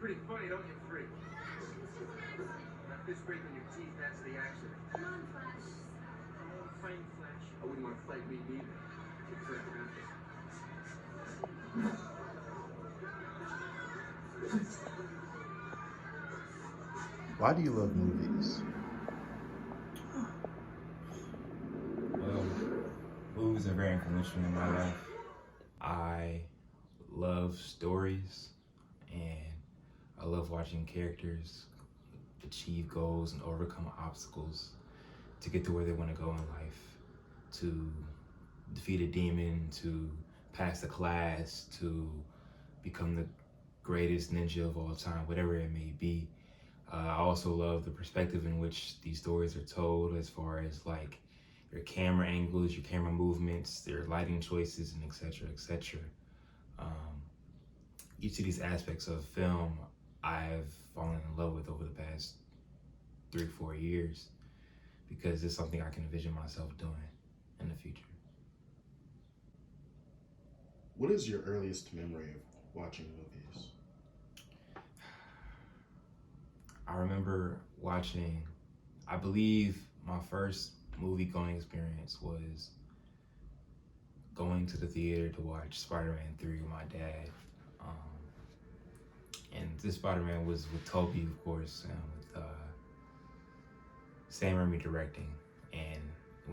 pretty funny, don't you, freak? That fist breaking your teeth, that's the accident. Come on, Flash. Oh, fine, Flash. I wouldn't want to fight me either. It's that happen. Why do you love movies? Well, movies are very influential in my life. I love stories and I love watching characters achieve goals and overcome obstacles to get to where they want to go in life, to defeat a demon, to pass the class, to become the greatest ninja of all time, whatever it may be. I also love the perspective in which these stories are told, as far as like your camera angles, your camera movements, their lighting choices, and etc. etc. Um, each of these aspects of film I've fallen in love with over the past 3-4 years because it's something I can envision myself doing in the future. What is your earliest memory of watching movies? I remember watching, I believe my first movie going experience was going to the theater to watch Spider-Man 3 with my dad. And this Spider-Man was with Tobey, of course, and with Sam Raimi directing. And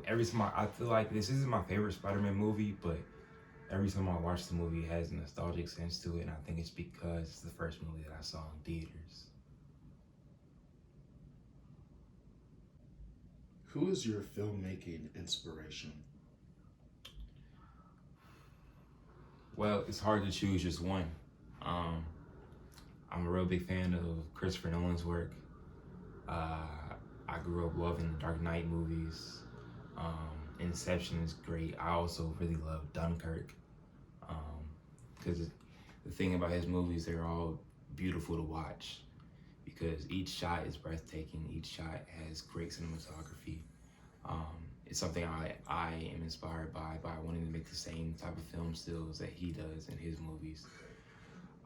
every time I feel like this isn't my favorite Spider-Man movie, but every time I watch the movie, it has a nostalgic sense to it, and I think it's because it's the first movie that I saw in theaters. Who is your filmmaking inspiration? Well, it's hard to choose just one. I'm a real big fan of Christopher Nolan's work. I grew up loving the Dark Knight movies. Inception is great. I also really love Dunkirk. Because the thing about his movies, they're all beautiful to watch because each shot is breathtaking. Each shot has great cinematography. It's something I am inspired by wanting to make the same type of film stills that he does in his movies.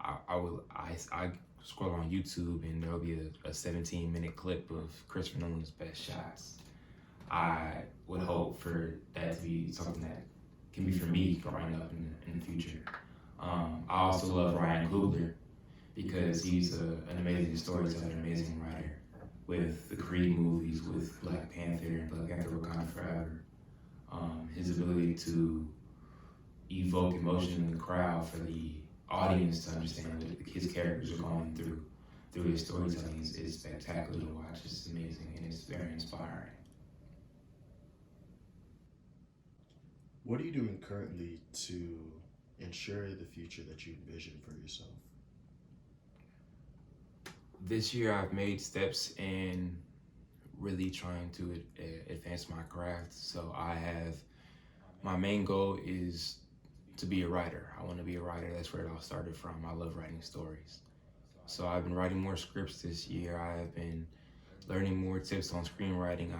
I scroll on YouTube and there'll be a 17-minute clip of Christopher Nolan's best shots. I would hope for that to be something that can be for me growing up in the future. I also love Ryan Coogler because he's an amazing storyteller, an amazing writer. With the Creed movies, with Black Panther and Black Panther Wakanda Forever, his ability to evoke emotion in the crowd for the audience to understand what his characters are going through his storytelling is spectacular to watch. It's amazing and it's very inspiring. What are you doing currently to ensure the future that you envision for yourself? This year I've made steps in really trying to advance my craft. So my main goal is to be a writer. I want to be a writer. That's where it all started from. I love writing stories. So I've been writing more scripts this year. I have been learning more tips on screenwriting.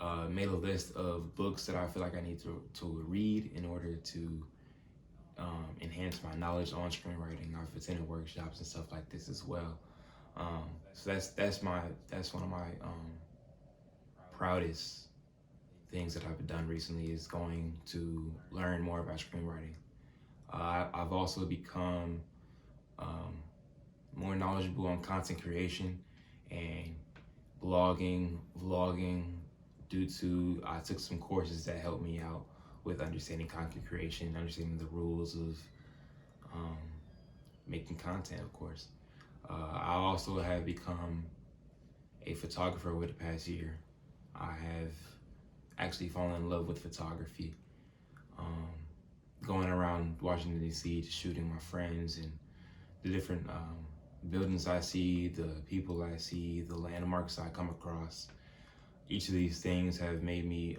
I've made a list of books that I feel like I need to read in order to enhance my knowledge on screenwriting. I've attended workshops and stuff like this as well. So that's one of my proudest things that I've done recently is going to learn more about screenwriting. I've also become more knowledgeable on content creation and blogging, vlogging, due to I took some courses that helped me out with understanding content creation, understanding the rules of making content, of course. I also have become a photographer over the past year. I have actually fallen in love with photography. Going around Washington, D.C., just shooting my friends and the different buildings I see, the people I see, the landmarks I come across. Each of these things have made me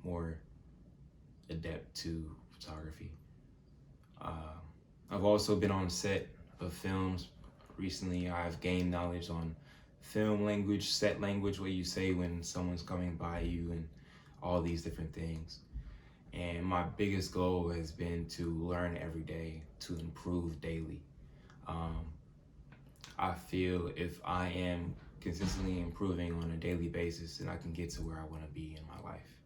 more adept to photography. I've also been on set of films. Recently, I've gained knowledge on film language, set language, what you say when someone's coming by you, and all these different things. And my biggest goal has been to learn every day, to improve daily. I feel if I am consistently improving on a daily basis, then I can get to where I want to be in my life.